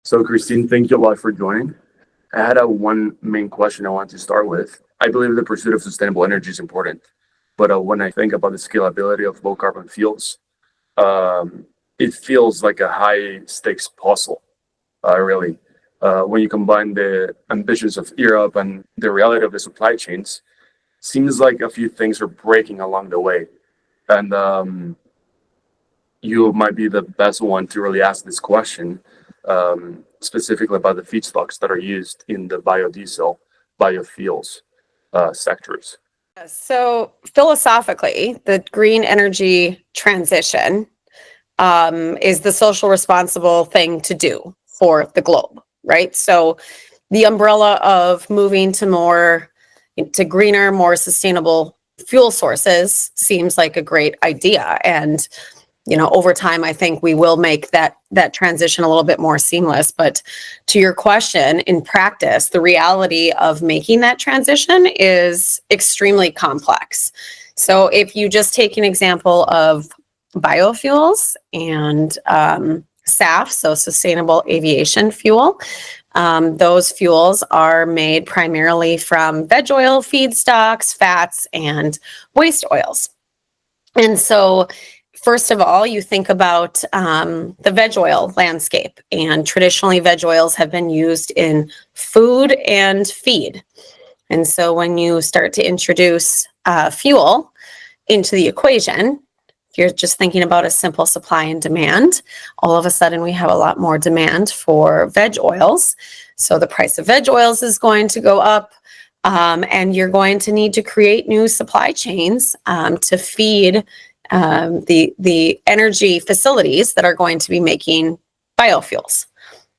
So, Christine, thank you a lot for joining. I had one main question I want to start with. I believe the pursuit of sustainable energy is important, but when I think about the scalability of low carbon fuels, it feels like a high stakes puzzle, really. When you combine the ambitions of Europe and the reality of the supply chains, seems like a few things are breaking along the way. And you might be the best one to really ask this question, specifically about the feedstocks that are used in the biodiesel, biofuels sectors. So philosophically, the green energy transition is the social responsible thing to do for the globe, right? So the umbrella of moving to greener, more sustainable fuel sources seems like a great idea. And over time, I think we will make that transition a little bit more seamless. But to your question, in practice, the reality of making that transition is extremely complex. So if you just take an example of biofuels and SAF, so sustainable aviation fuel, those fuels are made primarily from veg oil feedstocks, fats, and waste oils. And so first of all, you think about the veg oil landscape, and traditionally veg oils have been used in food and feed. And so when you start to introduce fuel into the equation, if you're just thinking about a simple supply and demand, all of a sudden we have a lot more demand for veg oils. So the price of veg oils is going to go up, and you're going to need to create new supply chains to feed the energy facilities that are going to be making biofuels.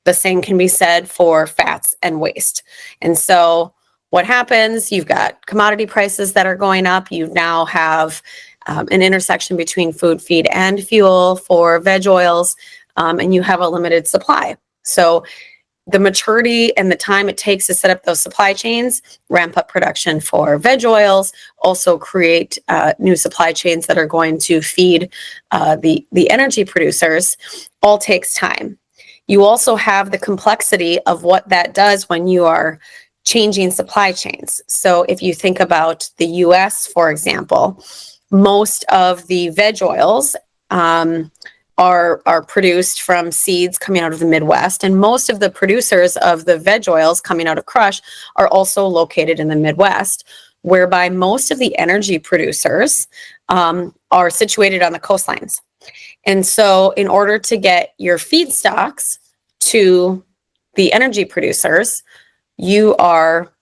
The same can be said for fats and waste. And so what happens, you've got commodity prices that are going up. You now have an intersection between food, feed, and fuel for veg oils, and you have a limited supply. So the maturity and the time it takes to set up those supply chains, ramp up production for veg oils, also create new supply chains that are going to feed the energy producers, all takes time. You also have the complexity of what that does when you are changing supply chains. So if you think about the US, for example, most of the veg oils are produced from seeds coming out of the Midwest, and most of the producers of the veg oils coming out of crush are also located in the Midwest, whereby most of the energy producers are situated on the coastlines. And so in order to get your feedstocks to the energy producers, you are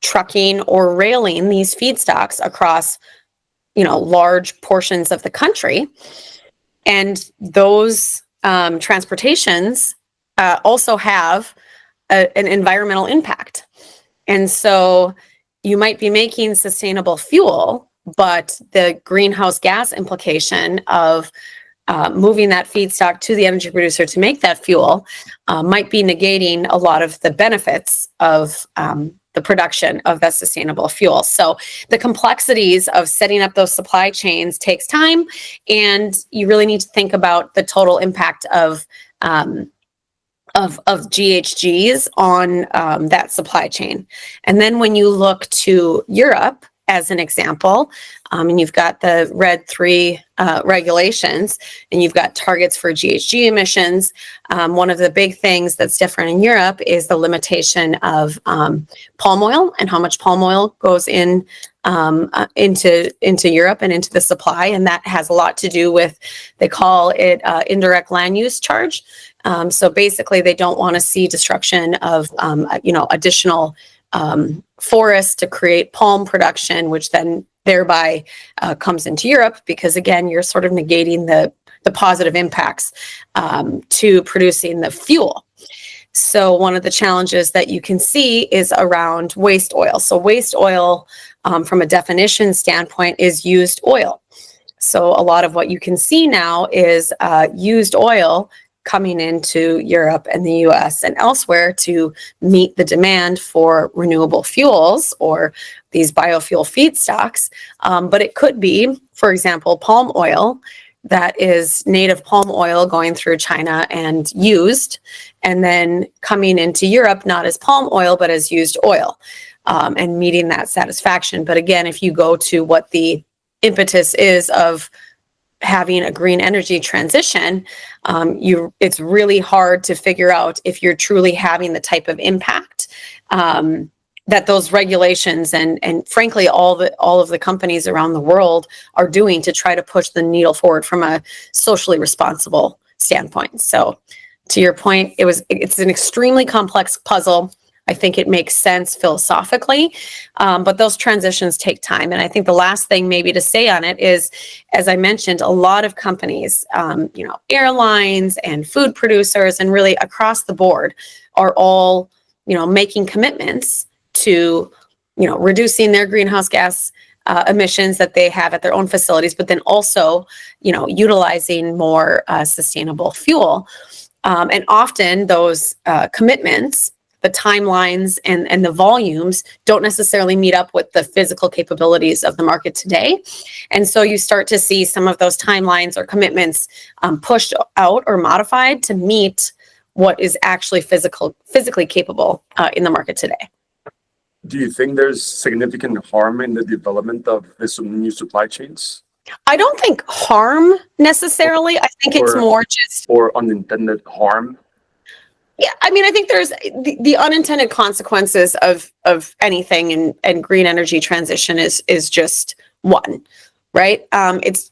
trucking or railing these feedstocks across large portions of the country. And those transportations also have an environmental impact. And so you might be making sustainable fuel, but the greenhouse gas implication of moving that feedstock to the energy producer to make that fuel might be negating a lot of the benefits of the production of that sustainable fuel. So the complexities of setting up those supply chains takes time, and you really need to think about the total impact of GHGs on that supply chain. And then when you look to Europe as an example, and you've got the RED 3 regulations, and you've got targets for GHG emissions. One of the big things that's different in Europe is the limitation of palm oil and how much palm oil goes into Europe and into the supply, and that has a lot to do with, they call it indirect land use charge. So basically, they don't want to see destruction of additional forests to create palm production, which then thereby comes into Europe, because again, you're sort of negating the positive impacts to producing the fuel. So one of the challenges that you can see is around waste oil. So waste oil, from a definition standpoint, is used oil. So a lot of what you can see now is used oil coming into Europe and the US and elsewhere to meet the demand for renewable fuels or these biofuel feedstocks. But it could be, for example, palm oil that is native palm oil going through China and used and then coming into Europe not as palm oil but as used oil, and meeting that satisfaction. But again, if you go to what the impetus is of having a green energy transition, it's really hard to figure out if you're truly having the type of impact that those regulations and frankly all of the companies around the world are doing to try to push the needle forward from a socially responsible standpoint. So to your point, it's an extremely complex puzzle. I think it makes sense philosophically, but those transitions take time. And I think the last thing maybe to say on it is, as I mentioned, a lot of companies, airlines and food producers and really across the board are all, making commitments to, reducing their greenhouse gas emissions that they have at their own facilities, but then also, utilizing more sustainable fuel. And often those commitments, the timelines and the volumes don't necessarily meet up with the physical capabilities of the market today. And so you start to see some of those timelines or commitments pushed out or modified to meet what is actually physically capable in the market today. Do you think there's significant harm in the development of this new supply chains? I don't think harm necessarily. I think it's more just... Or unintended harm? Yeah, I mean, I think there's the unintended consequences of anything, and green energy transition is just one, right? It's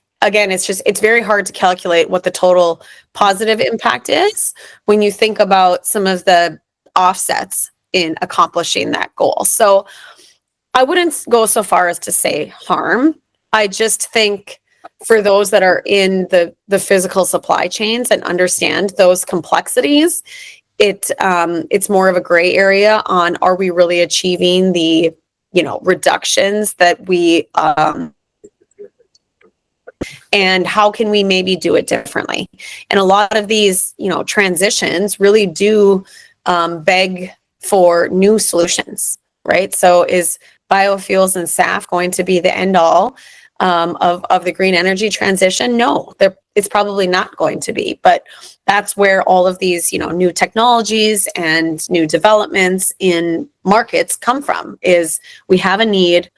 very hard to calculate what the total positive impact is when you think about some of the offsets in accomplishing that goal. So I wouldn't go so far as to say harm. I just think for those that are in the physical supply chains and understand those complexities, it's more of a gray area on, are we really achieving the reductions that we and how can we maybe do it differently? And a lot of these transitions really do beg for new solutions, right? So is biofuels and SAF going to be the end all of the green energy transition? No, it's probably not going to be, but that's where all of these, new technologies and new developments in markets come from. Is we have a need,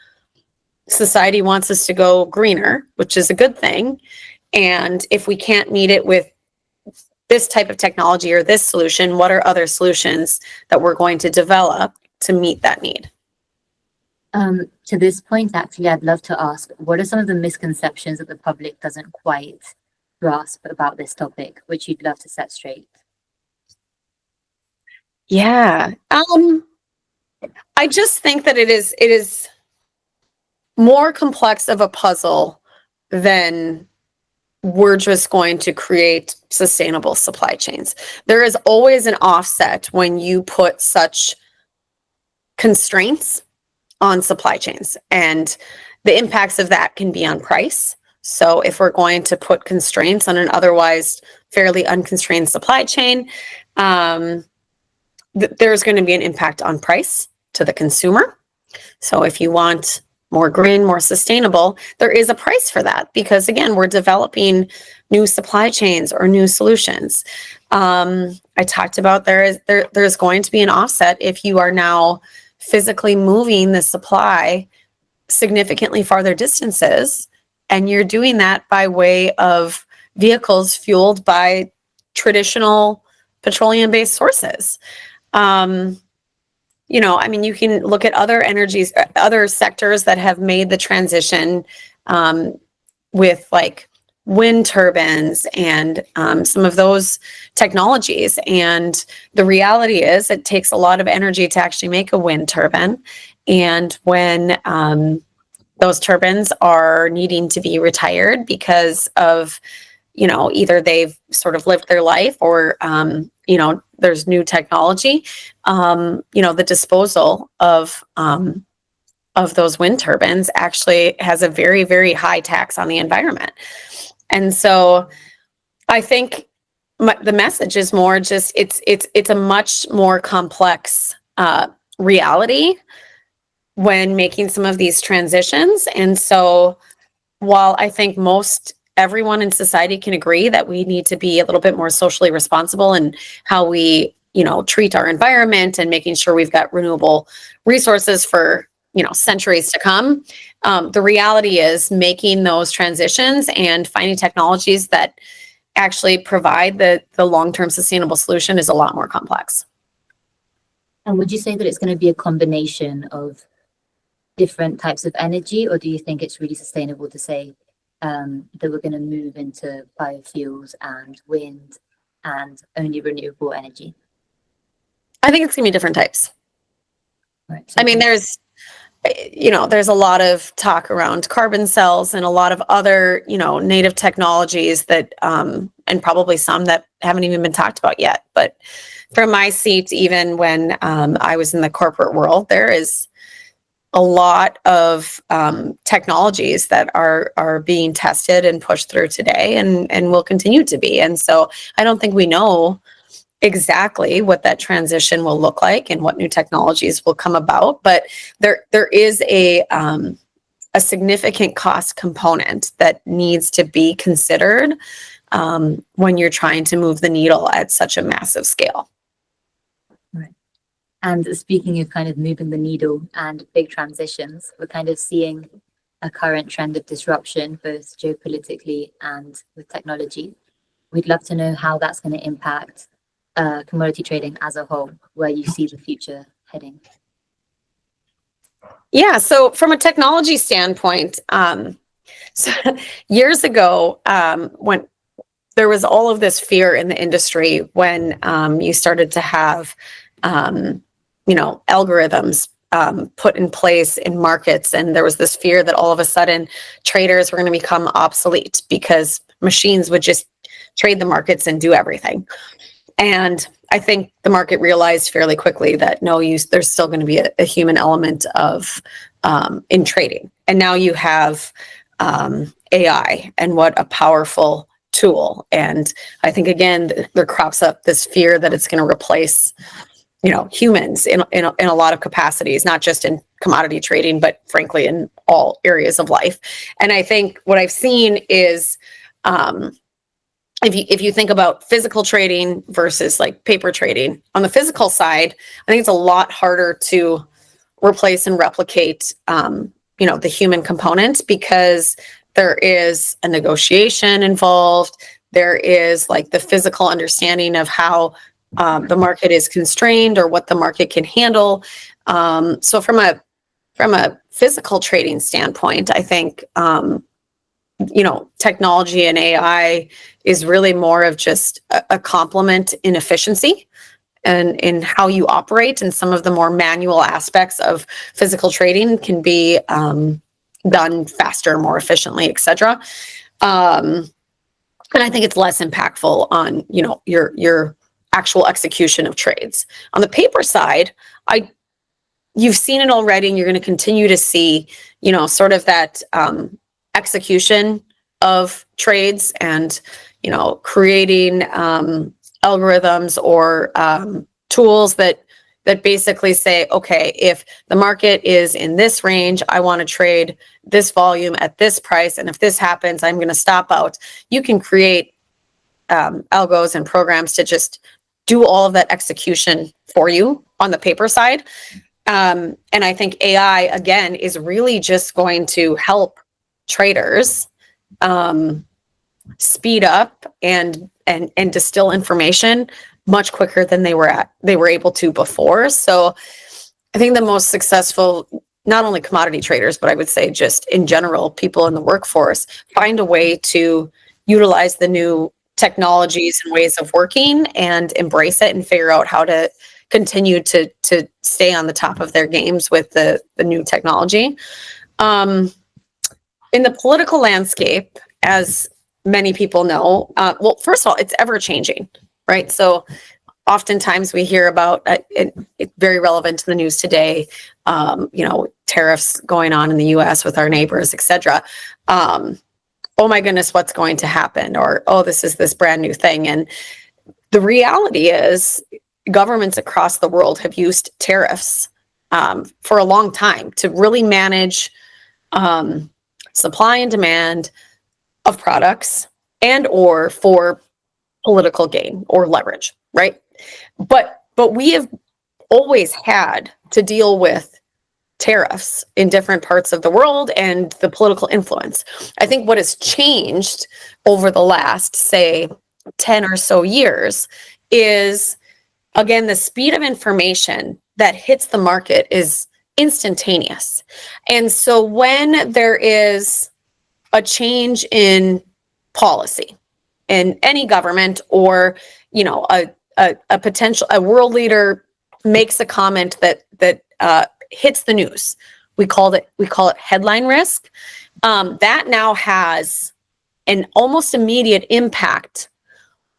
society wants us to go greener, which is a good thing. And if we can't meet it with this type of technology or this solution, what are other solutions that we're going to develop to meet that need? To this point, actually, I'd love to ask, what are some of the misconceptions that the public doesn't quite grasp about this topic, which you'd love to set straight? Yeah. I just think that it is more complex of a puzzle than we're just going to create sustainable supply chains. There is always an offset when you put such constraints on supply chains, and the impacts of that can be on price. So if we're going to put constraints on an otherwise fairly unconstrained supply chain, there's going to be an impact on price to the consumer. So if you want more green, more sustainable, there is a price for that, because again, we're developing new supply chains or new solutions. I talked about there's going to be an offset if you are now physically moving the supply significantly farther distances, and you're doing that by way of vehicles fueled by traditional petroleum-based sources. You can look at other energies, other sectors that have made the transition with like wind turbines and some of those technologies. And the reality is it takes a lot of energy to actually make a wind turbine. And when those turbines are needing to be retired because of, either they've sort of lived their life or, there's new technology, the disposal of those wind turbines actually has a very, very high tax on the environment. And so I think the message is more just, it's a much more complex reality when making some of these transitions. And so while I think everyone in society can agree that we need to be a little bit more socially responsible in how we, treat our environment and making sure we've got renewable resources for, centuries to come. The reality is making those transitions and finding technologies that actually provide the long-term sustainable solution is a lot more complex. And would you say that it's going to be a combination of different types of energy, or do you think it's really sustainable to say that we're going to move into biofuels and wind and only renewable energy? I think it's going to be different types. Right. I mean, there's a lot of talk around carbon cells and a lot of other, native technologies that, and probably some that haven't even been talked about yet. But from my seat, even when I was in the corporate world, there is a lot of technologies that are being tested and pushed through today and will continue to be. And so I don't think we know exactly what that transition will look like and what new technologies will come about, but there is a significant cost component that needs to be considered when you're trying to move the needle at such a massive scale. Right. And speaking of kind of moving the needle and big transitions, we're kind of seeing a current trend of disruption, both geopolitically and with technology. We'd love to know how that's going to impact commodity trading as a whole, where you see the future heading. Yeah, so from a technology standpoint, so years ago, when there was all of this fear in the industry, when you started to have, algorithms put in place in markets, and there was this fear that all of a sudden traders were going to become obsolete because machines would just trade the markets and do everything. And I think the market realized fairly quickly that there's still going to be a human element of in trading. And now you have AI, and what a powerful tool. And I think, again, there crops up this fear that it's going to replace humans in a lot of capacities, not just in commodity trading, but frankly in all areas of life. And I think what I've seen is if you think about physical trading versus like paper trading, on the physical side, I think it's a lot harder to replace and replicate, the human component, because there is a negotiation involved. There is like the physical understanding of how the market is constrained or what the market can handle. So from a physical trading standpoint, I think, technology and AI is really more of just a complement in efficiency and in how you operate. And some of the more manual aspects of physical trading can be done faster, more efficiently, et cetera. And I think it's less impactful on, your actual execution of trades. On the paper side, you've seen it already, and you're going to continue to see, sort of that execution of trades and, creating algorithms or tools that basically say, okay, if the market is in this range, I want to trade this volume at this price, and if this happens, I'm going to stop out. You can create algos and programs to just do all of that execution for you on the paper side. And I think AI, again, is really just going to help traders speed up and distill information much quicker than they were able to before. So I think the most successful, not only commodity traders, but I would say just in general, people in the workforce, find a way to utilize the new technologies and ways of working and embrace it and figure out how to continue to stay on the top of their games with the new technology. In the political landscape, as many people know, well, first of all, it's ever changing, right? So oftentimes we hear about it's very relevant to the news today, tariffs going on in the US with our neighbors, et cetera. Oh my goodness, what's going to happen? Or, oh, this is this brand new thing. And the reality is governments across the world have used tariffs for a long time to really manage supply and demand of products and or for political gain or leverage, right? But but we have always had to deal with tariffs in different parts of the world and the political influence. I think what has changed over the last, say, 10 or so years is, again, the speed of information that hits the market is instantaneous. And so when there is a change in policy in any government, or, you know, a potential, a world leader makes a comment that hits the news, we call it headline risk. That now has an almost immediate impact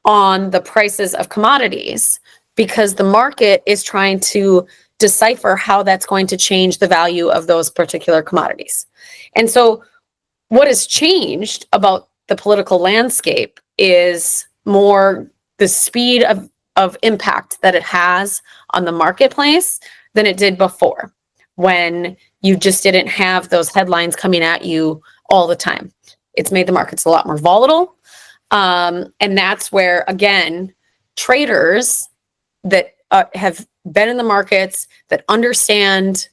on the prices of commodities, because the market is trying to decipher how that's going to change the value of those particular commodities. And so what has changed about the political landscape is more the speed of impact that it has on the marketplace than it did before, when you just didn't have those headlines coming at you all the time. It's made the markets a lot more volatile. And that's where, again, traders that have been in the markets, that understand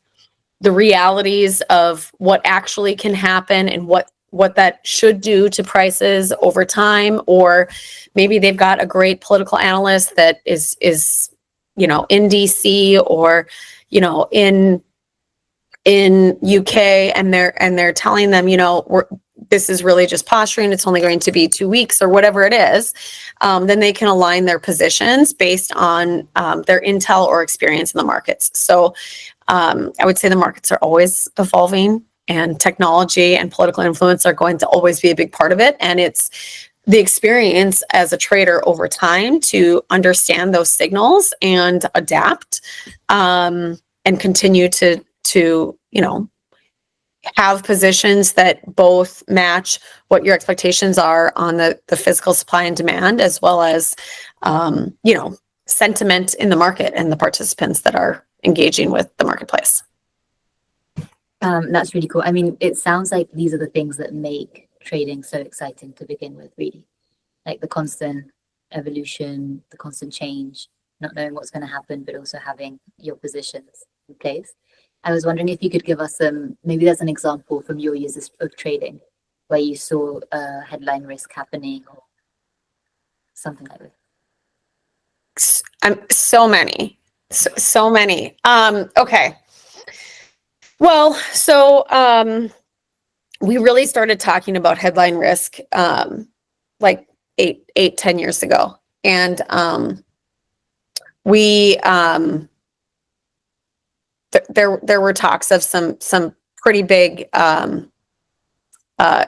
the realities of what actually can happen and what that should do to prices over time, or maybe they've got a great political analyst that is you know, in DC, or, you know, in UK, and they're telling them, you know, this is really just posturing, it's only going to be 2 weeks or whatever it is, then they can align their positions based on their intel or experience in the markets. So I would say the markets are always evolving, and technology and political influence are going to always be a big part of it. And it's the experience as a trader over time to understand those signals and adapt, and continue to you know, have positions that both match what your expectations are on the physical supply and demand, as well as you know, sentiment in the market and the participants that are engaging with the marketplace. That's really cool. I mean, it sounds like these are the things that make trading so exciting to begin with, really. Like the constant evolution, the constant change, not knowing what's going to happen, but also having your positions in place. I was wondering if you could give us maybe there's an example from your years of trading where you saw a headline risk happening or something like that. So many. Okay. Well, so we really started talking about headline risk like 10 years ago. And we there were talks of some pretty big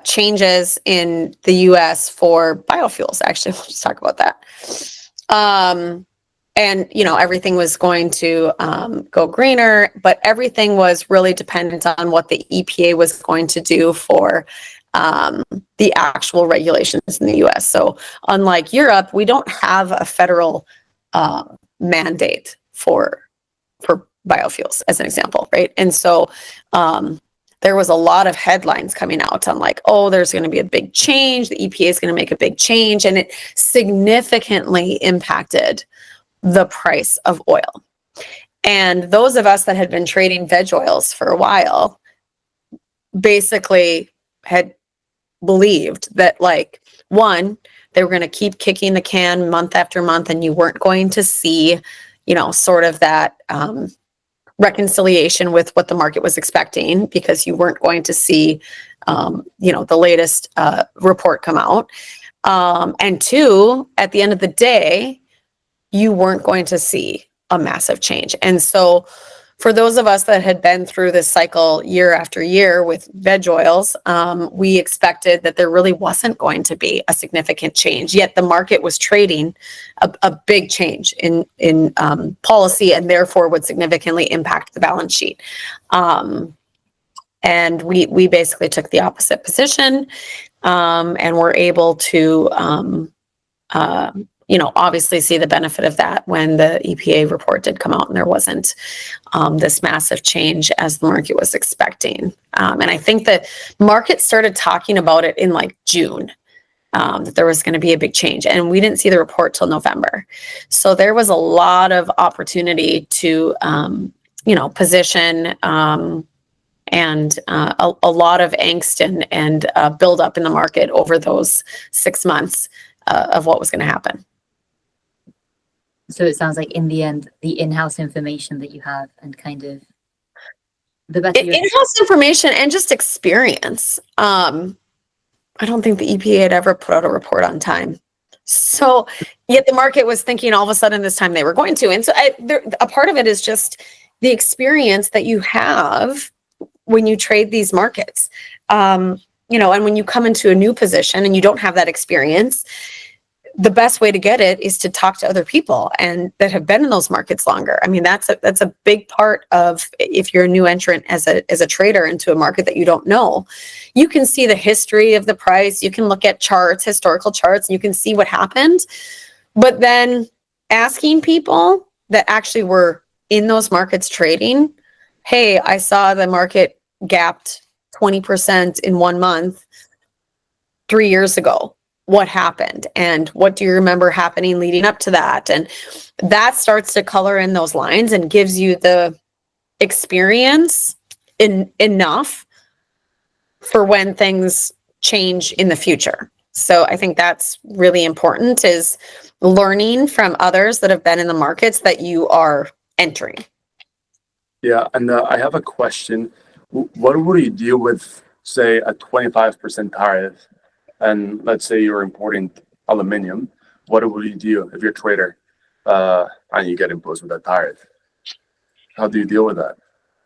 changes in the US for biofuels. Actually, we'll just talk about that. And, you know, everything was going to go greener, but everything was really dependent on what the EPA was going to do for the actual regulations in the US. So unlike Europe, we don't have a federal mandate for biofuels, as an example, right? And so there was a lot of headlines coming out on like, oh, there's going to be a big change. The EPA is going to make a big change. And it significantly impacted the price of oil. And those of us that had been trading veg oils for a while basically had believed that, like, one, they were going to keep kicking the can month after month, and you weren't going to see, you know, sort of that reconciliation with what the market was expecting, because you weren't going to see, you know, the latest report come out. And two, at the end of the day, you weren't going to see a massive change. And so for those of us that had been through this cycle year after year with veg oils, we expected that there really wasn't going to be a significant change. Yet the market was trading a big change in policy, and therefore would significantly impact the balance sheet. And we basically took the opposite position, and were able to you know, obviously see the benefit of that when the EPA report did come out and there wasn't this massive change as the market was expecting. And I think the market started talking about it in like June. that there was going to be a big change. And we didn't see the report till November. So there was a lot of opportunity to, position and a lot of angst and build up in the market over those 6 months of what was going to happen. So it sounds like in the end, the in-house information that you have and kind of the better in-house information and just experience. I don't think the EPA had ever put out a report on time. So yet the market was thinking all of a sudden this time they were going to. And so a part of it is just the experience that you have when you trade these markets. And when you come into a new position and you don't have that experience, the best way to get it is to talk to other people and that have been in those markets longer. I mean, that's a big part of if you're a new entrant as a trader into a market that you don't know. You can see the history of the price. You can look at charts, historical charts, and you can see what happened. But then asking people that actually were in those markets trading, hey, I saw the market gapped 20% in 1 month 3 years ago. What happened and what do you remember happening leading up to that? And that starts to color in those lines and gives you the experience enough for when things change in the future. So I think that's really important, is learning from others that have been in the markets that you are entering. Yeah, and I have a question. What would you deal with, say, a 25% tariff? And let's say you're importing aluminum, what would you do if you're a trader and you get imposed with that tariff? How do you deal with that?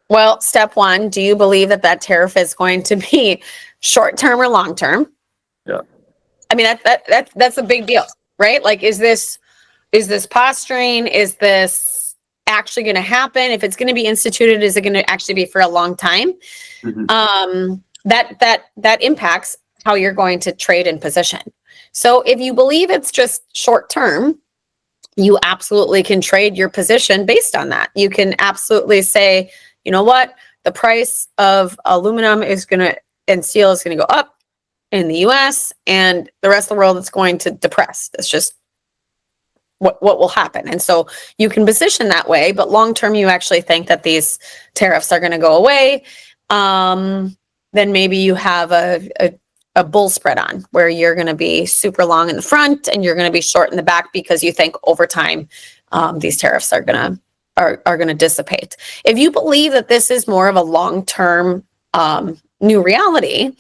Well, step one, do you believe that tariff is going to be short-term or long-term? Yeah. I mean, that's a big deal, right? Like, is this posturing? Is this actually going to happen? If it's going to be instituted, is it going to actually be for a long time? Mm-hmm. That impacts how you're going to trade and position. So if you believe it's just short term, you absolutely can trade your position based on that. You can absolutely say, you know what, the price of aluminum and steel is going to go up in the US and the rest of the world is going to depress. That's just what will happen. And so you can position that way, but long term, you actually think that these tariffs are going to go away. Then maybe you have a bull spread on where you're going to be super long in the front and you're going to be short in the back because you think over time these tariffs are going to dissipate. If you believe that this is more of a long-term new reality,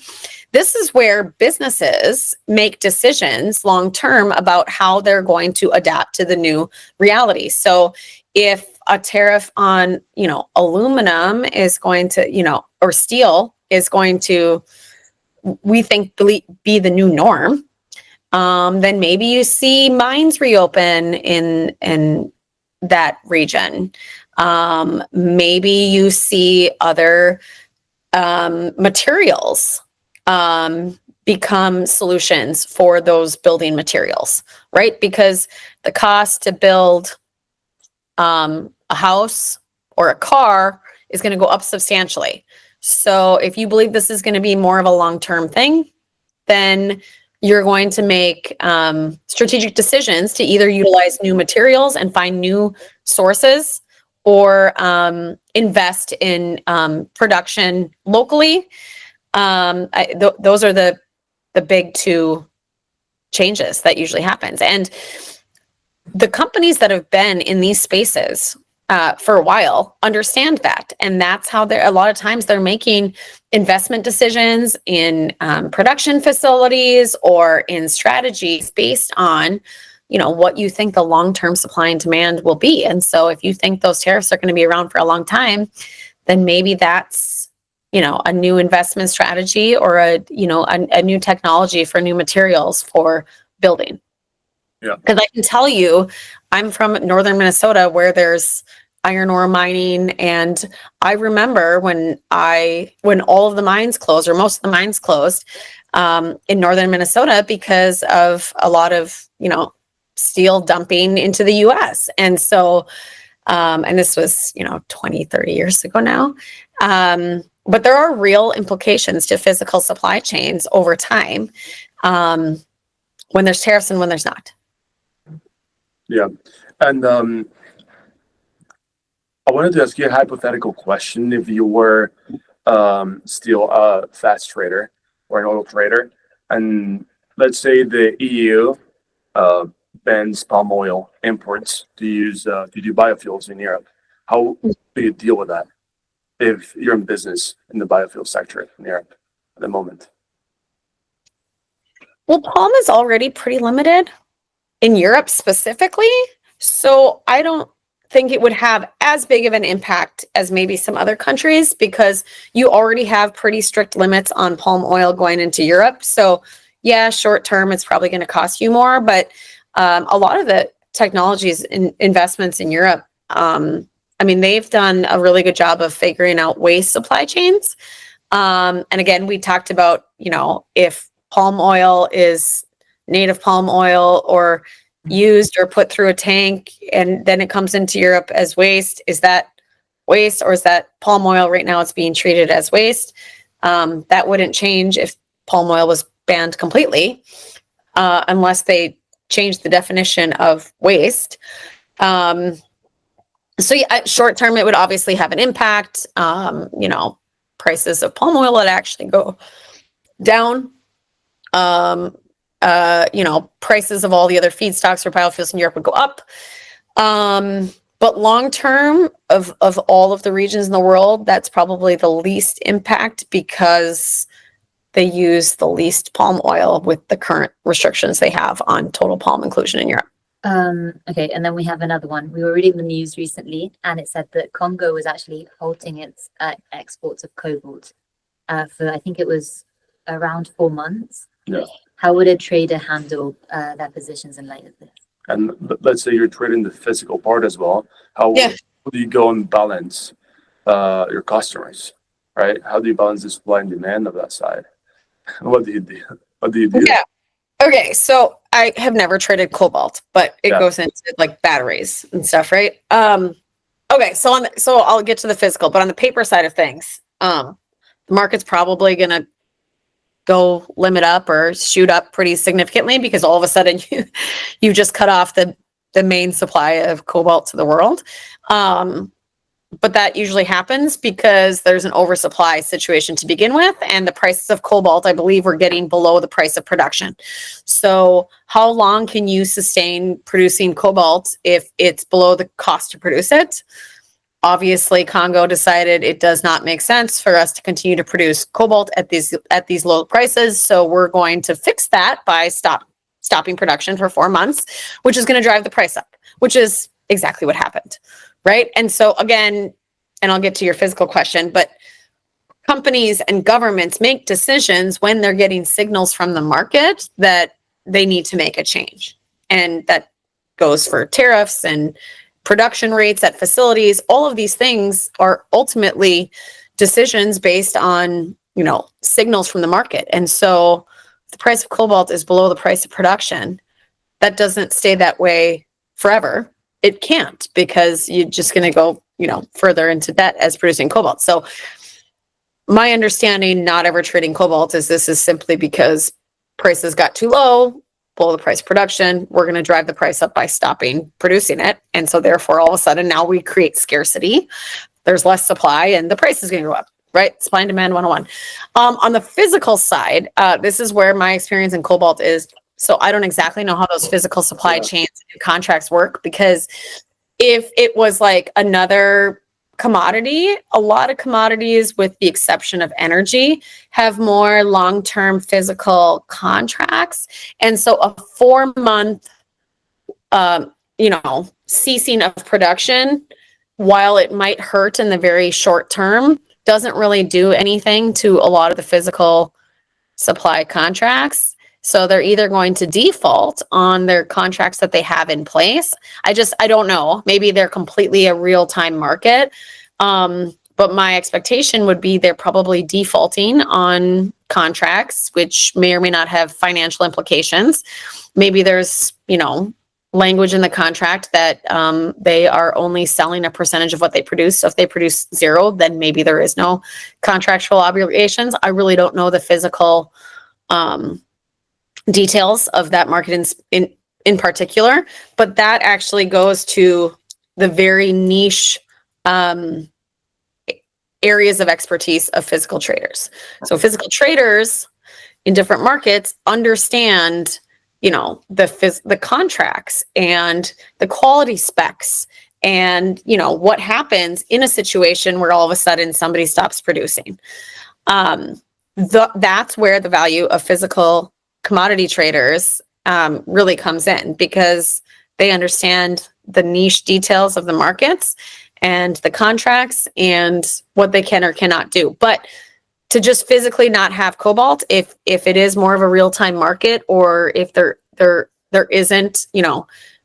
this is where businesses make decisions long-term about how they're going to adapt to the new reality. So if a tariff on, aluminum is going to, or steel is going to, we think, be the new norm, then maybe you see mines reopen in that region. Maybe you see other materials become solutions for those building materials, right? Because the cost to build a house or a car is going to go up substantially. So if you believe this is going to be more of a long-term thing, then you're going to make strategic decisions to either utilize new materials and find new sources or invest in production locally. Those are the big two changes that usually happens. And the companies that have been in these spaces for a while understand that. And that's how a lot of times they're making investment decisions in production facilities or in strategies based on, what you think the long-term supply and demand will be. And so if you think those tariffs are going to be around for a long time, then maybe that's, a new investment strategy or a new technology for new materials for building. Yeah. Because I can tell you, I'm from northern Minnesota where there's iron ore mining. And I remember when all of the mines closed, or most of the mines closed in northern Minnesota because of a lot of, steel dumping into the US. And so, and this was, 20, 30 years ago now. But there are real implications to physical supply chains over time. when there's tariffs and when there's not. Yeah. And I wanted to ask you a hypothetical question. If you were still a fast trader or an oil trader, and let's say the EU uh, bans palm oil imports to do biofuels in Europe, how do you deal with that if you're in business in the biofuel sector in Europe at the moment? Well, palm is already pretty limited in Europe specifically. So I don't think it would have as big of an impact as maybe some other countries because you already have pretty strict limits on palm oil going into Europe. So yeah, short term, it's probably going to cost you more, but a lot of the technologies and investments in Europe, I mean, they've done a really good job of figuring out waste supply chains. And again, we talked about, if palm oil is native palm oil or used or put through a tank and then it comes into Europe as waste, is that waste or is that palm oil? Right now it's being treated as waste. That wouldn't change if palm oil was banned completely, unless they change the definition of waste. So yeah, short term, it would obviously have an impact. Prices of palm oil would actually go down. Prices of all the other feedstocks or biofuels in Europe would go up. But long term, of all of the regions in the world, that's probably the least impact because they use the least palm oil with the current restrictions they have on total palm inclusion in Europe. Okay, and then we have another one. We were reading the news recently, and it said that Congo was actually halting its exports of cobalt for, I think it was around 4 months. Yeah. How would a trader handle their positions in light of this? And let's say you're trading the physical part as well. How do you go and balance your customers, right? How do you balance the supply and demand of that side? What do you do? Yeah. Okay, so I have never traded cobalt, but it goes into like batteries and stuff, right? Okay, so I'll get to the physical, but on the paper side of things, the market's probably gonna go limit up or shoot up pretty significantly because all of a sudden you just cut off the main supply of cobalt to the world. But that usually happens because there's an oversupply situation to begin with, and the prices of cobalt, I believe, were getting below the price of production. So how long can you sustain producing cobalt if it's below the cost to produce it? Obviously, Congo decided it does not make sense for us to continue to produce cobalt at these low prices. So we're going to fix that by stopping production for 4 months, which is going to drive the price up, which is exactly what happened. Right. And so again, and I'll get to your physical question, but companies and governments make decisions when they're getting signals from the market that they need to make a change. And that goes for tariffs and production rates at facilities. All of these things are ultimately decisions based on, signals from the market. And so if the price of cobalt is below the price of production, that doesn't stay that way forever. It can't, because you're just going to go, further into debt as producing cobalt. So my understanding, not ever trading cobalt, is this is simply because prices got too low, below the price of production. We're going to drive the price up by stopping producing it. And so therefore, all of a sudden now we create scarcity. There's less supply and the price is going to go up, right? Supply and demand 101. On the physical side, this is where my experience in cobalt is. So I don't exactly know how those physical supply chains and contracts work, because if it was like another commodity, a lot of commodities, with the exception of energy, have more long-term physical contracts. And so a 4-month, ceasing of production, while it might hurt in the very short term, doesn't really do anything to a lot of the physical supply contracts. So they're either going to default on their contracts that they have in place. I don't know. Maybe they're completely a real-time market. But my expectation would be they're probably defaulting on contracts, which may or may not have financial implications. Maybe there's, language in the contract that they are only selling a percentage of what they produce. So if they produce 0, then maybe there is no contractual obligations. I really don't know the physical details of that market in particular, but that actually goes to the very niche areas of expertise of physical traders. So physical traders in different markets understand, the contracts and the quality specs and, what happens in a situation where all of a sudden somebody stops producing. That's where the value of physical commodity traders really comes in, because they understand the niche details of the markets and the contracts and what they can or cannot do. But to just physically not have cobalt, if it is more of a real-time market, or if there isn't,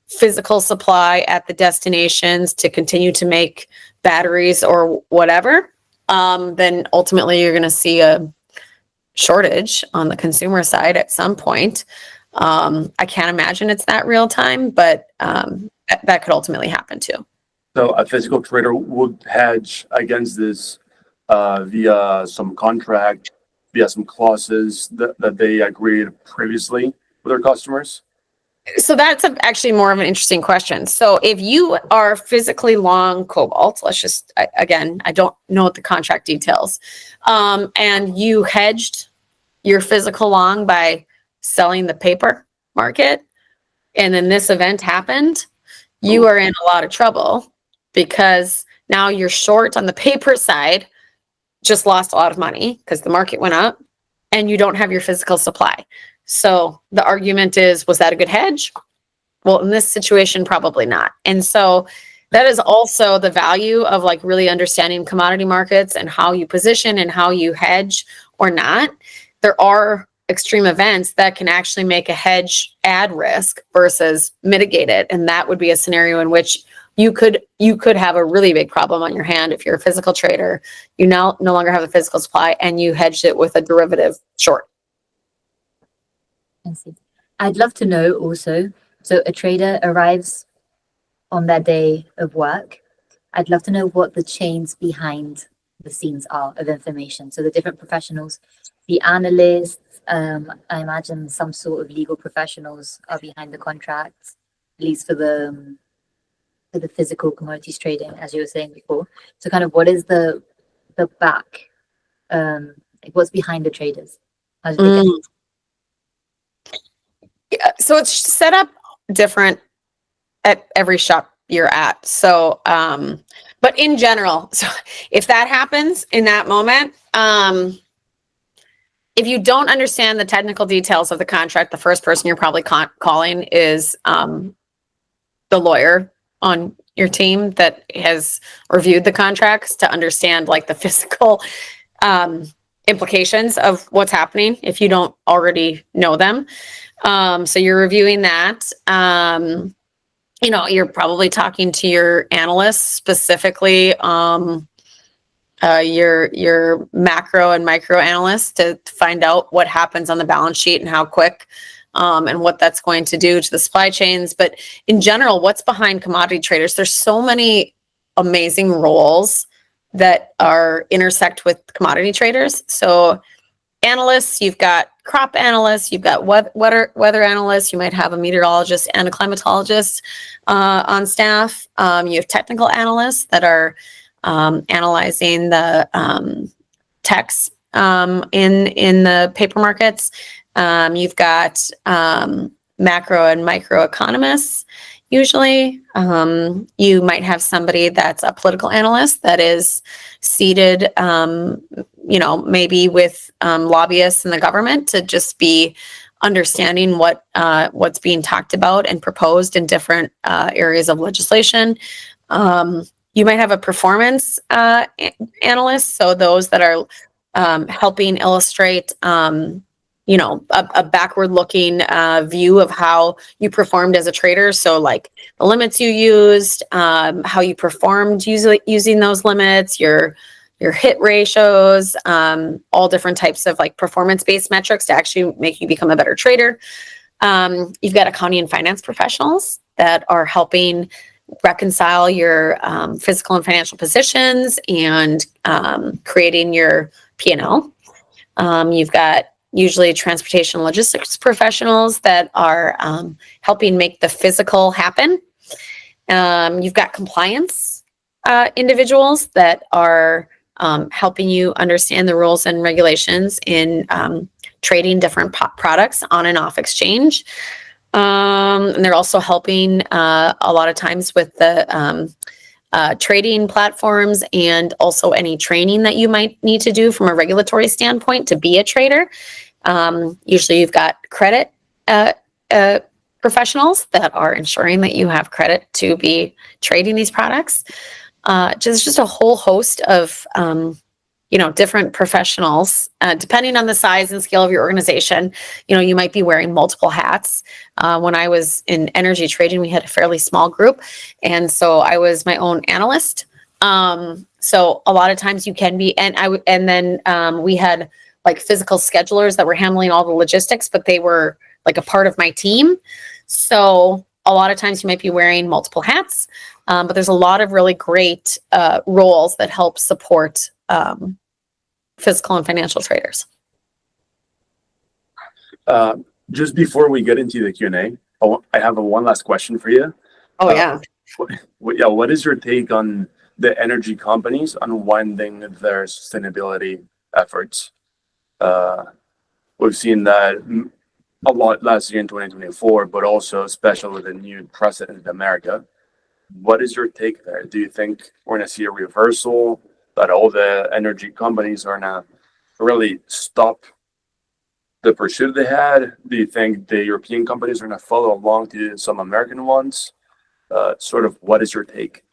physical supply at the destinations to continue to make batteries or whatever, then ultimately you're going to see a shortage on the consumer side at some point. I can't imagine it's that real time, but that could ultimately happen too. So a physical trader would hedge against this via some contract, via some clauses that they agreed previously with their customers? So that's actually more of an interesting question. So if you are physically long cobalt, again, I don't know the contract details, and you hedged your physical long by selling the paper market, and then this event happened, you are in a lot of trouble, because now you're short on the paper side, just lost a lot of money because the market went up, and you don't have your physical supply. So the argument is, was that a good hedge? Well, in this situation, probably not. And so that is also the value of really understanding commodity markets and how you position and how you hedge or not. There are extreme events that can actually make a hedge add risk versus mitigate it. And that would be a scenario in which you could have a really big problem on your hand if you're a physical trader. You now no longer have the physical supply and you hedged it with a derivative short. I see. I'd love to know also, so a trader arrives on their day of work. I'd love to know what the chains behind the scenes are of information. So the different professionals, the analysts, I imagine some sort of legal professionals are behind the contracts, at least for the physical commodities trading, as you were saying before. So kind of what is the back, what's behind the traders? How do they get So it's set up different at every shop you're at. So, but in general, so if that happens in that moment, if you don't understand the technical details of the contract, the first person you're probably calling is the lawyer on your team that has reviewed the contracts to understand the physical implications of what's happening if you don't already know them. So you're reviewing that. You're probably talking to your analysts, specifically your macro and micro analysts, to find out what happens on the balance sheet and how quick, and what that's going to do to the supply chains. But in general, what's behind commodity traders? There's so many amazing roles that intersect with commodity traders. So analysts, you've got crop analysts, you've got weather analysts, you might have a meteorologist and a climatologist on staff. You have technical analysts that are analyzing the text in the paper markets. You've got macro and micro economists. Usually, you might have somebody that's a political analyst that is seated, maybe with lobbyists in the government, to just be understanding what's being talked about and proposed in different areas of legislation. You might have a performance analyst, so those that are helping illustrate a backward-looking view of how you performed as a trader. So the limits you used, how you performed using those limits, your hit ratios, all different types of performance-based metrics to actually make you become a better trader. You've got accounting and finance professionals that are helping reconcile your physical and financial positions and creating your P&L. You've got usually transportation logistics professionals that are helping make the physical happen. You've got compliance individuals that are helping you understand the rules and regulations in trading different products on and off exchange. And they're also helping a lot of times with the trading platforms and also any training that you might need to do from a regulatory standpoint to be a trader. Usually you've got credit professionals that are ensuring that you have credit to be trading these products. Just a whole host of different professionals, depending on the size and scale of your organization. You might be wearing multiple hats. When I was in energy trading, we had a fairly small group, and so I was my own analyst. So a lot of times you can be, and then we had like physical schedulers that were handling all the logistics, but they were like a part of my team. So a lot of times you might be wearing multiple hats, but there's a lot of really great roles that help support physical and financial traders. Just before we get into the Q&A, I have one last question for you. Oh, yeah. What is your take on the energy companies unwinding their sustainability efforts? We've seen that a lot last year in 2024, but also especially with the new president in America. What is your take there? Do you think we're going to see a reversal, that all the energy companies are going to really stop the pursuit they had? Do you think the European companies are going to follow along to some American ones? What is your take?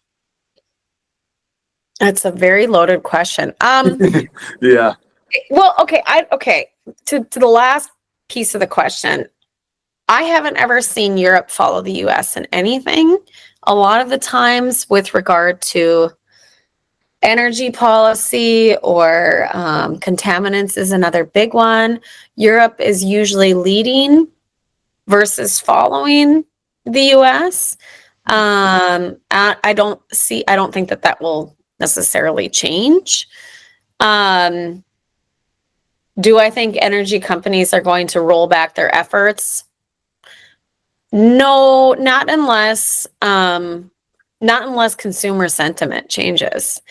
That's a very loaded question. Yeah. Well, okay. To the last piece of the question, I haven't ever seen Europe follow the US in anything. A lot of the times with regard to energy policy or contaminants is another big one. Europe is usually leading versus following the US. I don't think that will necessarily change. Do I think energy companies are going to roll back their efforts? No, not unless consumer sentiment changes.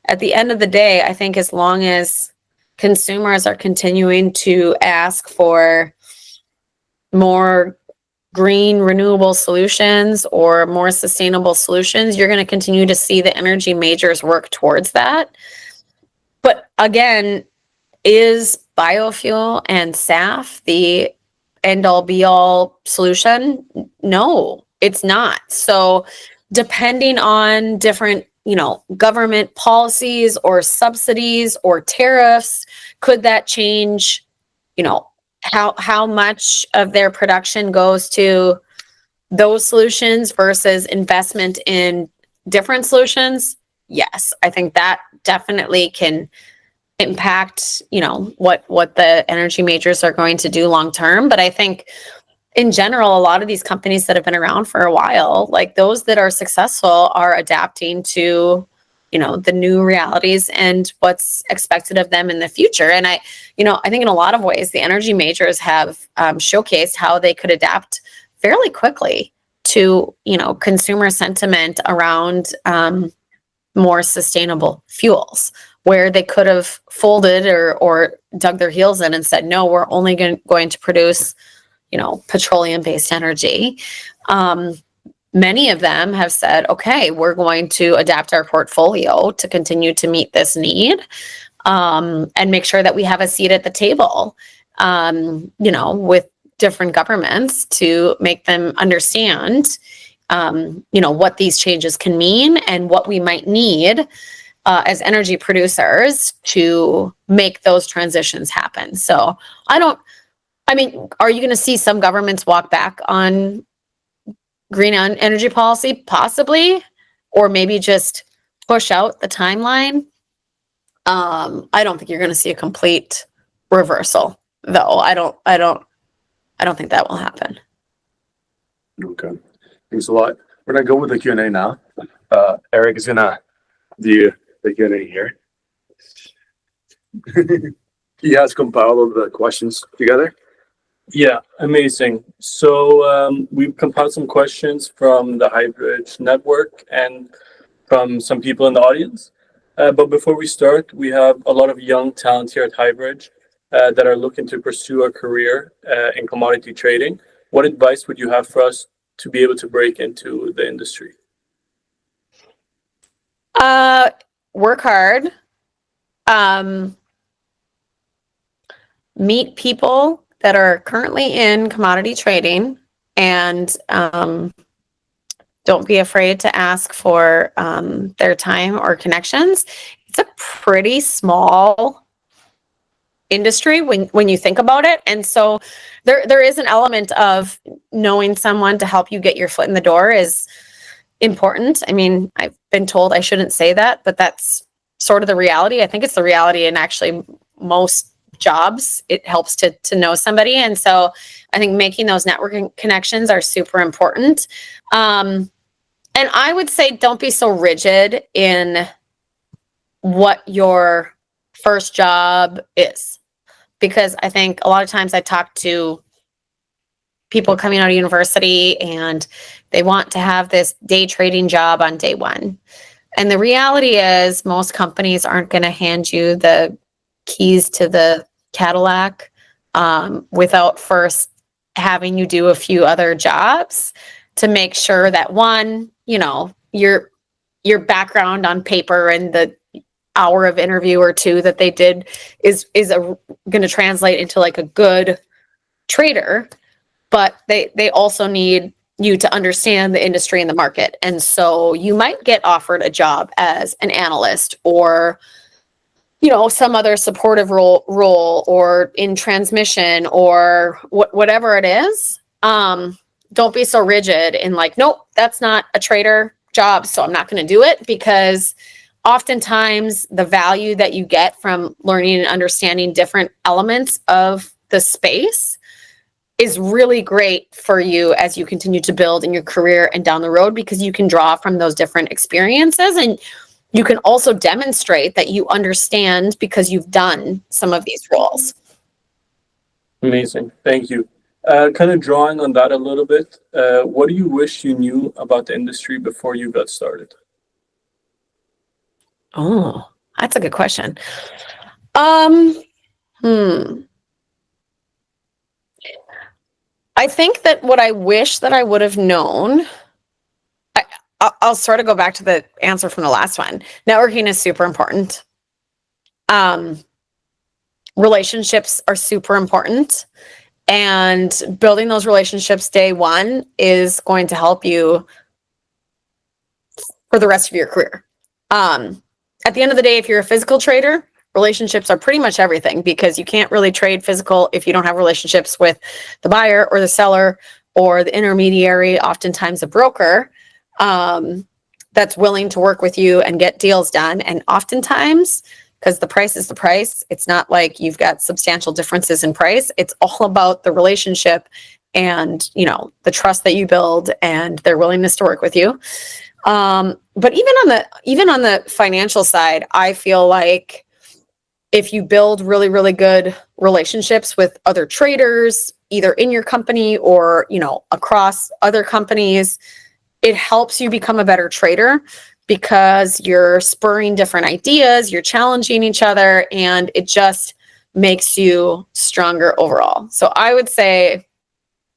At the end of the day, I think as long as consumers are continuing to ask for more green renewable solutions or more sustainable solutions, you're going to continue to see the energy majors work towards that. But again, is biofuel and SAF the end all be all solution? No, it's not. So depending on different, government policies or subsidies or tariffs, could that change, how much of their production goes to those solutions versus investment in different solutions? Yes, I think that definitely can impact, what the energy majors are going to do long term. But I think in general, a lot of these companies that have been around for a while, like those that are successful, are adapting to, the new realities and what's expected of them in the future. And I think in a lot of ways, the energy majors have showcased how they could adapt fairly quickly to, consumer sentiment around more sustainable fuels, where they could have folded or dug their heels in and said, no, we're only going to produce, petroleum-based energy. Many of them have said, okay, we're going to adapt our portfolio to continue to meet this need, and make sure that we have a seat at the table, with different governments to make them understand, what these changes can mean and what we might need as energy producers to make those transitions happen. So are you going to see some governments walk back on green energy policy? Possibly, or maybe just push out the timeline. I don't think you're going to see a complete reversal, though. I don't think that will happen. Okay. Thanks a lot. We're going to go with the Q&A now. Eric is going to do the Q&A here. He has compiled the questions together. Yeah, amazing. So we've compiled some questions from the Highbridge network and from some people in the audience. But before we start, we have a lot of young talent here at Highbridge that are looking to pursue a career in commodity trading. What advice would you have for us to be able to break into the industry? Work hard. Meet people that are currently in commodity trading, and don't be afraid to ask for their time or connections. It's a pretty small industry when you think about it, and so there is an element of knowing someone to help you get your foot in the door is important. I mean, I've been told I shouldn't say that, but that's sort of the reality. I think it's the reality in actually most jobs. It helps to know somebody, and so I think making those networking connections are super important. And I would say don't be so rigid in what your first job is, because I think a lot of times I talk to people coming out of university and they want to have this day trading job on day one. And the reality is most companies aren't going to hand you the keys to the Cadillac without first having you do a few other jobs to make sure that one, you know, your background on paper and the hour of interview or two that they did is going to translate into like a good trader, but they also need you to understand the industry and the market. And so you might get offered a job as an analyst or, you know, some other supportive role or in transmission or whatever it is. Don't be so rigid in like, nope, that's not a trader job, so I'm not going to do it, because oftentimes the value that you get from learning and understanding different elements of the space is really great for you as you continue to build in your career and down the road, because you can draw from those different experiences, and you can also demonstrate that you understand because you've done some of these roles. Amazing. Thank you. Kind of drawing on that a little bit, what do you wish you knew about the industry before you got started? Oh, that's a good question. I think that what I wish that I would have known, I'll sort of go back to the answer from the last one. Networking is super important. Relationships are super important. And building those relationships day one is going to help you for the rest of your career. At the end of the day, if you're a physical trader, relationships are pretty much everything, because you can't really trade physical if you don't have relationships with the buyer or the seller or the intermediary, oftentimes a broker, that's willing to work with you and get deals done. And oftentimes, because the price is the price, it's not like you've got substantial differences in price. It's all about the relationship and, you know, the trust that you build and their willingness to work with you. But even on the financial side, I feel like if you build really, really good relationships with other traders, either in your company or, you know, across other companies, it helps you become a better trader, because you're spurring different ideas, you're challenging each other, and it just makes you stronger overall. So I would say,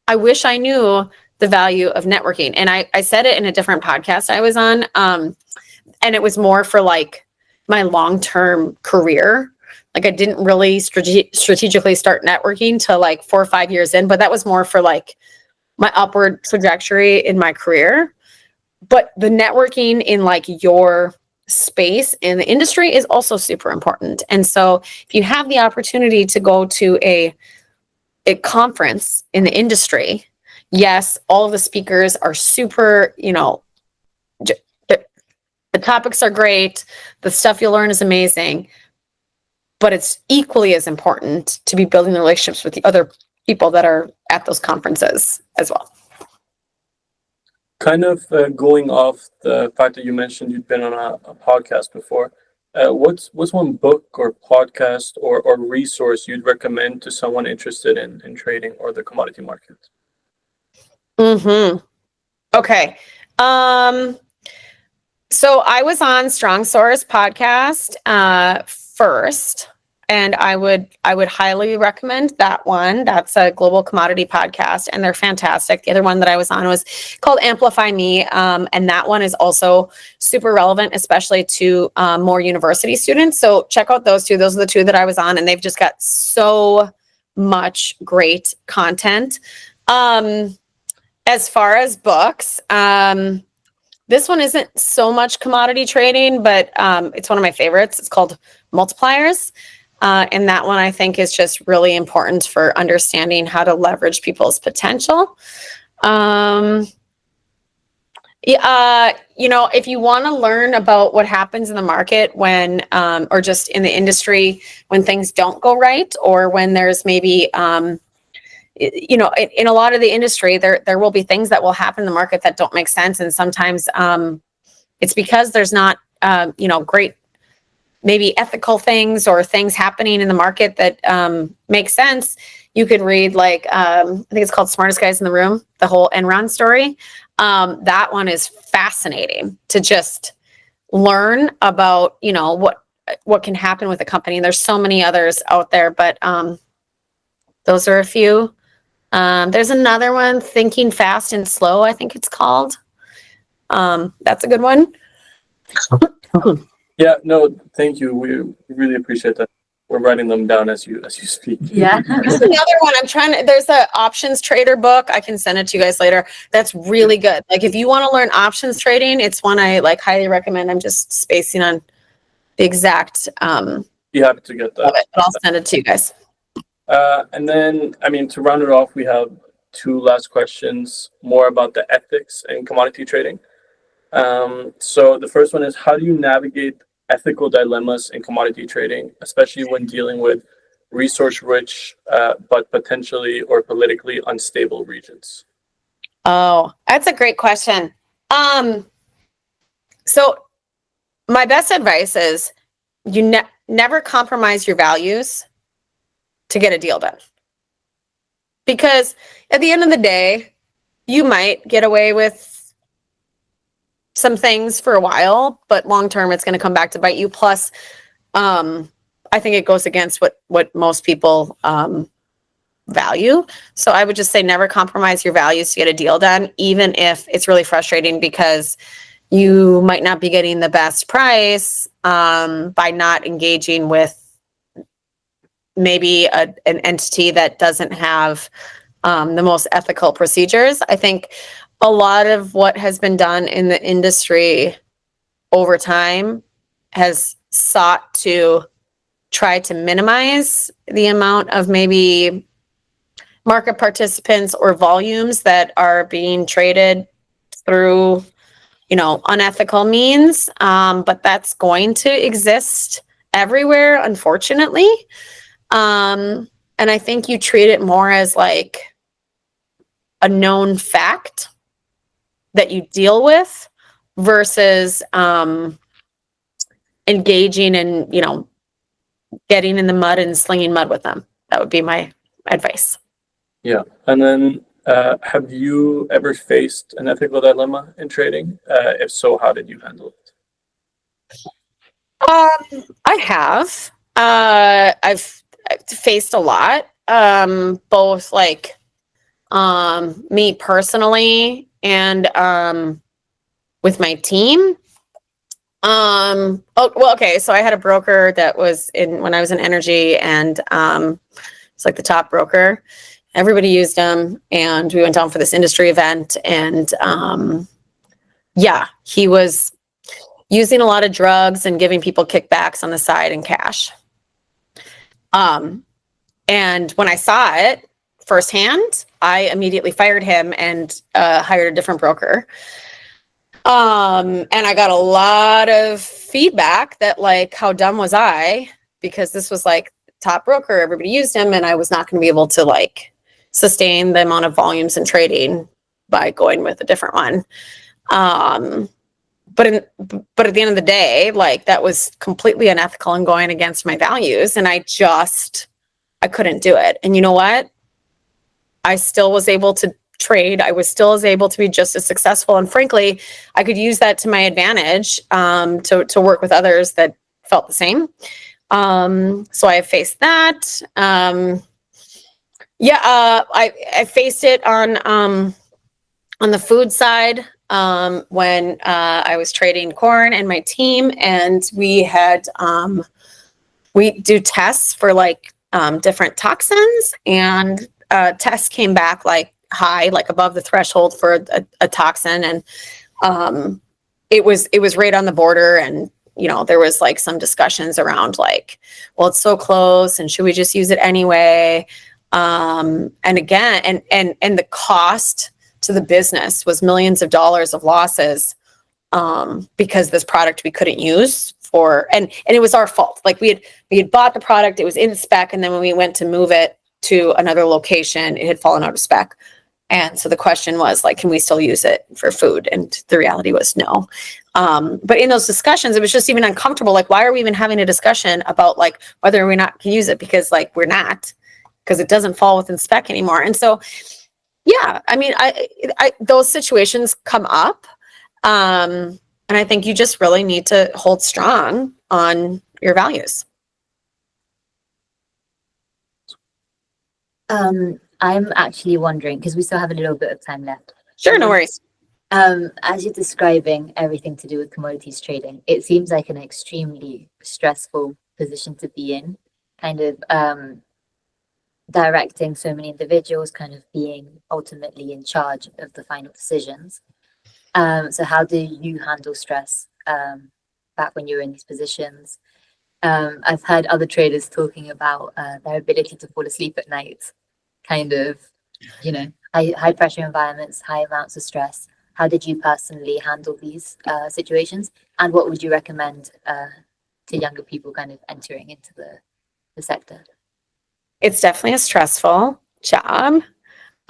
I wish I knew the value of networking. And I said it in a different podcast I was on. And it was more for like my long-term career. Like I didn't really strategically start networking till like 4 or 5 years in, but that was more for like my upward trajectory in my career. But the networking in like your space in the industry is also super important. And so if you have the opportunity to go to a conference in the industry, yes, all of the speakers are super, you know, the topics are great, the stuff you'll learn is amazing, but it's equally as important to be building the relationships with the other people that are at those conferences as well. Kind of going off the fact that you mentioned you'd been on a podcast before, what's one book or podcast or resource you'd recommend to someone interested in trading or the commodity market? Okay. So I was on Strong Source podcast first, and I would highly recommend that one. That's a global commodity podcast, and they're fantastic. The other one that I was on was called Amplify Me, and that one is also super relevant, especially to more university students. So check out those two. Those are the two that I was on, and they've just got so much great content. As far as books, this one isn't so much commodity trading, but it's one of my favorites. It's called Multipliers. And that one I think is just really important for understanding how to leverage people's potential. If you want to learn about what happens in the market when, or just in the industry, when things don't go right, or when there's maybe, in a lot of the industry, there will be things that will happen in the market that don't make sense. And sometimes it's because there's not, great, maybe ethical things or things happening in the market that make sense. You could read I think it's called Smartest Guys in the Room, the whole Enron story. That one is fascinating to just learn about, what can happen with a company. And there's so many others out there, but those are a few. There's another one, Thinking Fast and Slow, I think it's called. That's a good one. Yeah, no, thank you. We really appreciate that. We're writing them down as you speak. Yeah. There's another one. There's a options trader book. I can send it to you guys later. That's really good. Like if you want to learn options trading, it's one I highly recommend. I'm just spacing on the exact Be happy to get that. but I'll send it to you guys. And then, to round it off, we have two last questions, more about the ethics in commodity trading. So the first one is, how do you navigate ethical dilemmas in commodity trading, especially when dealing with resource-rich, but potentially or politically unstable regions? Oh, that's a great question. So my best advice is you never compromise your values to get a deal done. Because at the end of the day, you might get away with some things for a while, but long term it's going to come back to bite you. Plus, I think it goes against what most people value. So I would just say never compromise your values to get a deal done, even if it's really frustrating because you might not be getting the best price by not engaging with maybe an entity that doesn't have the most ethical procedures. I think a lot of what has been done in the industry over time has sought to try to minimize the amount of maybe market participants or volumes that are being traded through, unethical means. But that's going to exist everywhere, unfortunately. And I think you treat it more as a known fact that you deal with versus engaging in, getting in the mud and slinging mud with them. That would be my advice. Yeah. And then have you ever faced an ethical dilemma in trading? If so, how did you handle it? I have. I've faced a lot, both me personally and with my team. Okay. So I had a broker that was when I was in energy, and it's the top broker. Everybody used him, and we went down for this industry event, and he was using a lot of drugs and giving people kickbacks on the side and cash. And when I saw it firsthand, I immediately fired him and hired a different broker. And I got a lot of feedback that how dumb was I? Because this was top broker, everybody used him, and I was not going to be able to sustain the amount of volumes in trading by going with a different one. but at the end of the day, like that was completely unethical and going against my values. And I couldn't do it. And you know what? I still was able to trade. I was still able to be just as successful. And frankly, I could use that to my advantage, to work with others that felt the same. So I faced that. I faced it on the food side, when I was trading corn and my team, and we do tests for like different toxins, and tests came back like high, like above the threshold for a toxin, and it was right on the border. And there was like some discussions around like, well, it's so close, and should we just use it anyway? And again, and the cost to the business was millions of dollars of losses, because this product we couldn't use and it was our fault. Like we had bought the product, it was in spec, and then when we went to move it to another location, it had fallen out of spec. And so the question was like, can we still use it for food? And the reality was no. But in those discussions, it was just even uncomfortable. Like, why are we even having a discussion about like whether we not can use it? Because like we're not, because it doesn't fall within spec anymore. And so, yeah, I mean, I those situations come up. And I think you just really need to hold strong on your values. I'm actually wondering, because we still have a little bit of time left. Sure, no worries. As you're describing everything to do with commodities trading, it seems like an extremely stressful position to be in, kind of directing so many individuals, kind of being ultimately in charge of the final decisions. So how do you handle stress back when you're in these positions? I've heard other traders talking about their ability to fall asleep at night, kind of, high pressure environments, high amounts of stress. How did you personally handle these situations? And what would you recommend to younger people kind of entering into the sector? It's definitely a stressful job.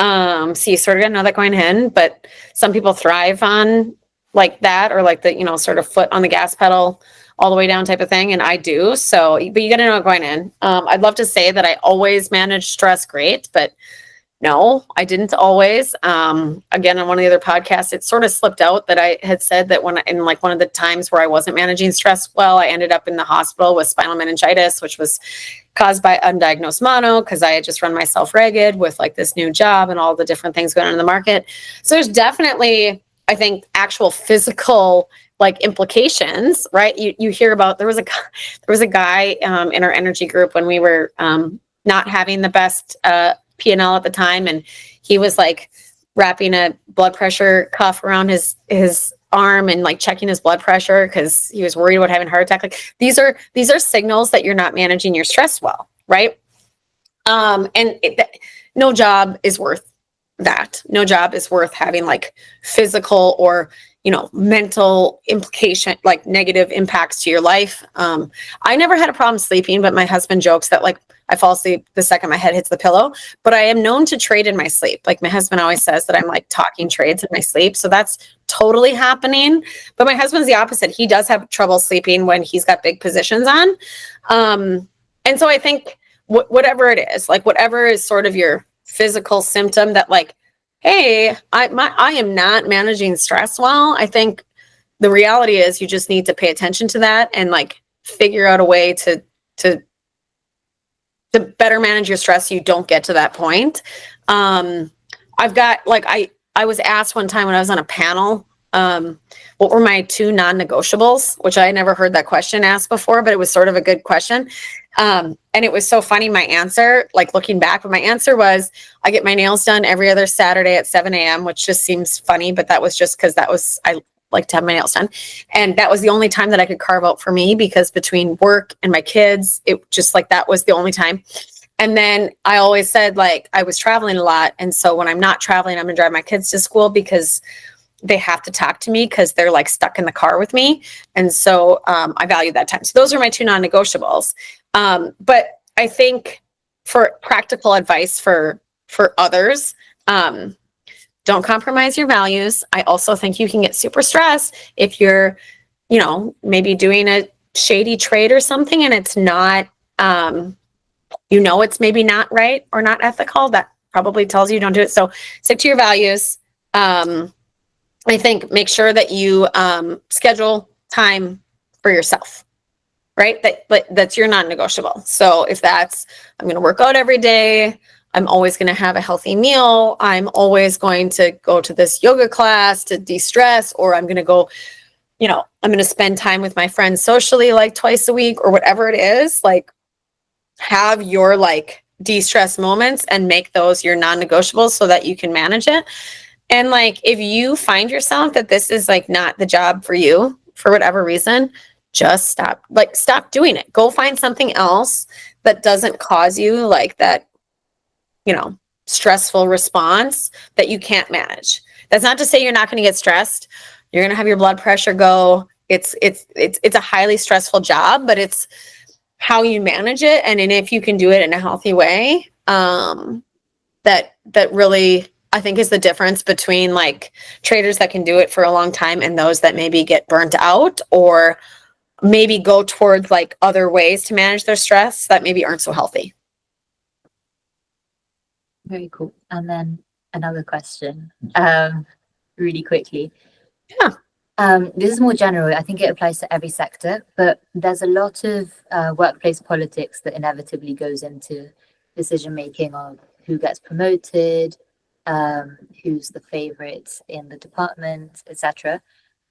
So you sort of know that going in, but some people thrive on like that, or like the, sort of foot on the gas pedal all the way down type of thing. And I do. So, but you got to know it going in. I'd love to say that I always manage stress great, but no, I didn't always. Again, on one of the other podcasts, it sort of slipped out that I had said that in like one of the times where I wasn't managing stress well, I ended up in the hospital with spinal meningitis, which was caused by undiagnosed mono, because I had just run myself ragged with like this new job and all the different things going on in the market. So there's definitely, I think, actual physical like implications, right? You hear about, there was a guy in our energy group when we were not having the best P&L at the time, and he was like wrapping a blood pressure cuff around his arm and like checking his blood pressure because he was worried about having a heart attack. Like these are signals that you're not managing your stress well, right? No job is worth that. No job is worth having like physical or mental implication, like negative impacts to your life. I never had a problem sleeping, but my husband jokes that like I fall asleep the second my head hits the pillow, but I am known to trade in my sleep. Like my husband always says that I'm like talking trades in my sleep. So that's totally happening. But my husband's the opposite. He does have trouble sleeping when he's got big positions on. And so I think whatever it is, like whatever is sort of your physical symptom that like, hey, I am not managing stress well. I think the reality is you just need to pay attention to that and like figure out a way to better manage your stress so you don't get to that point. I've got like, I was asked one time when I was on a panel, what were my 2 non-negotiables, which I had never heard that question asked before, but it was sort of a good question. And it was so funny, my answer, like looking back, but my answer was, I get my nails done every other Saturday at 7 a.m., which just seems funny, but that was just because I like to have my nails done. And that was the only time that I could carve out for me, because between work and my kids, it just like, that was the only time. And then I always said like, I was traveling a lot. And so when I'm not traveling, I'm gonna drive my kids to school because they have to talk to me because they're like stuck in the car with me. And so I value that time. So those are my 2 non-negotiables. But I think for practical advice for others, don't compromise your values. I also think you can get super stressed if you're, you know, maybe doing a shady trade or something and it's not, you know, it's maybe not right or not ethical. That probably tells you don't do it. So stick to your values. I think make sure that you schedule time for yourself, right? That's your non-negotiable. So if that's, I'm going to work out every day, I'm always going to have a healthy meal, I'm always going to go to this yoga class to de-stress, or I'm going to go, you know, I'm going to spend time with my friends socially like twice a week or whatever it is, like have your like de-stress moments and make those your non-negotiables so that you can manage it. And like, if you find yourself that this is like not the job for you for whatever reason, just stop doing it. Go find something else that doesn't cause you like that, you know, stressful response that you can't manage. That's not to say you're not going to get stressed. You're going to have your blood pressure go. It's a highly stressful job, but it's how you manage it. And if you can do it in a healthy way, that really, I think, is the difference between like traders that can do it for a long time and those that maybe get burnt out or maybe go towards like other ways to manage their stress that maybe aren't so healthy. Very cool. And then another question, really quickly. Yeah. This is more general. I think it applies to every sector, but there's a lot of workplace politics that inevitably goes into decision making of who gets promoted, who's the favorite in the department, etc.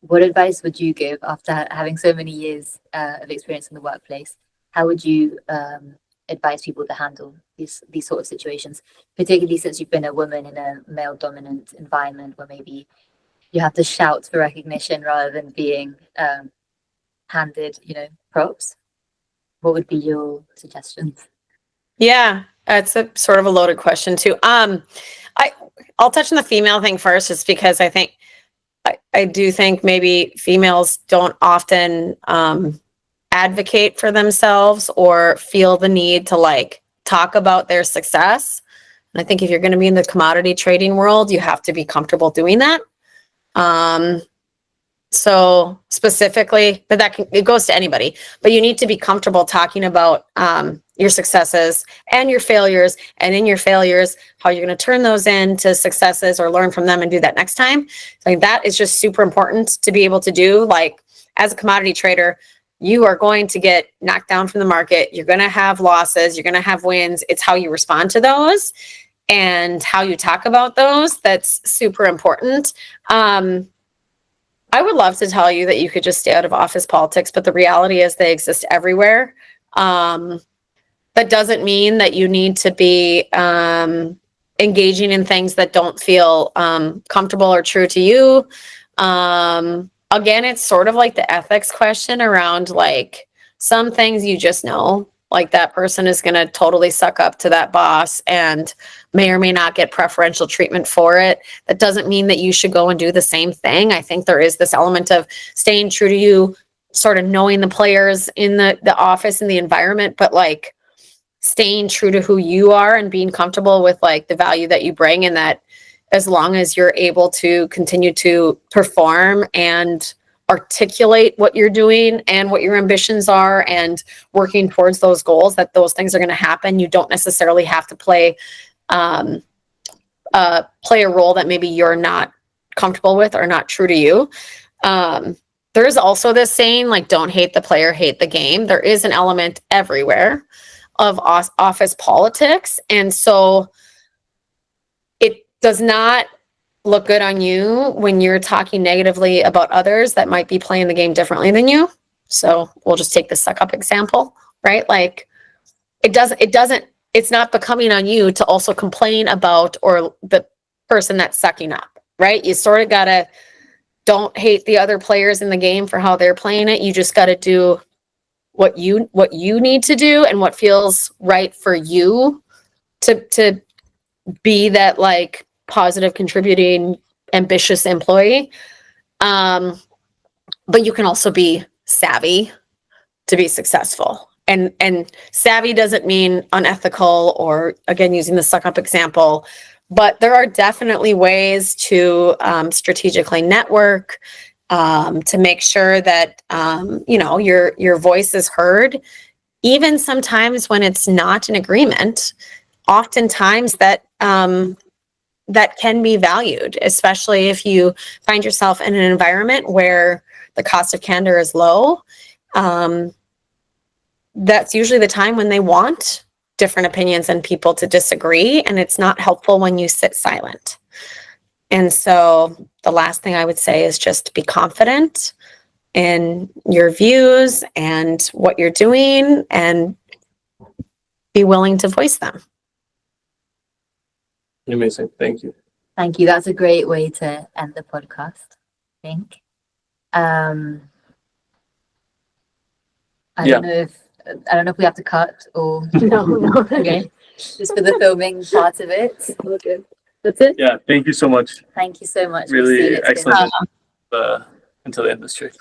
What advice would you give after having so many years of experience in the workplace? How would you advise people to handle these sort of situations, particularly since you've been a woman in a male-dominant environment where maybe you have to shout for recognition rather than being handed, you know, props? What would be your suggestions? Yeah, it's a sort of a loaded question too. I'll touch on the female thing first, just because I think I do think maybe females don't often advocate for themselves or feel the need to like talk about their success. And I think if you're going to be in the commodity trading world, you have to be comfortable doing that. So specifically, but it goes to anybody, but you need to be comfortable talking about your successes and your failures, and in your failures, how you're going to turn those into successes or learn from them and do that next time. So that is just super important to be able to do. Like, as a commodity trader, you are going to get knocked down from the market. You're going to have losses. You're going to have wins. It's how you respond to those and how you talk about those that's super important. I would love to tell you that you could just stay out of office politics, but the reality is they exist everywhere. That doesn't mean that you need to be engaging in things that don't feel comfortable or true to you. Again, it's sort of like the ethics question around like some things you just know, like that person is going to totally suck up to that boss and may or may not get preferential treatment for it. That doesn't mean that you should go and do the same thing. I think there is this element of staying true to you, sort of knowing the players in the office and the environment, but like staying true to who you are and being comfortable with like the value that you bring, and that as long as you're able to continue to perform and articulate what you're doing and what your ambitions are and working towards those goals, that those things are going to happen. You don't necessarily have to play a role that maybe you're not comfortable with or not true to you. There is also this saying, like, don't hate the player, hate the game. There is an element everywhere of office politics. And so it does not look good on you when you're talking negatively about others that might be playing the game differently than you. So we'll just take the suck up example, right? Like it's not becoming on you to also complain about or the person that's sucking up, right? You sort of gotta, don't hate the other players in the game for how they're playing it. You just gotta do what you need to do and what feels right for you to be that like positive, contributing, ambitious employee. But you can also be savvy to be successful. And savvy doesn't mean unethical, or again, using the suck up example, But there are definitely ways to strategically network, to make sure that your voice is heard, even sometimes when it's not an agreement. Oftentimes that can be valued, especially if you find yourself in an environment where the cost of candor is low. That's usually the time when they want different opinions and people to disagree, and it's not helpful when you sit silent. And so the last thing I would say is just be confident in your views and what you're doing, and be willing to voice them. Amazing. Thank you. Thank you. That's a great way to end the podcast, I think. I don't know if we have to cut or No. okay. Just for the filming part of it. Okay. That's it. Yeah. Thank you so much. Thank you so much. Really Kristine. It's been- excellent into the industry.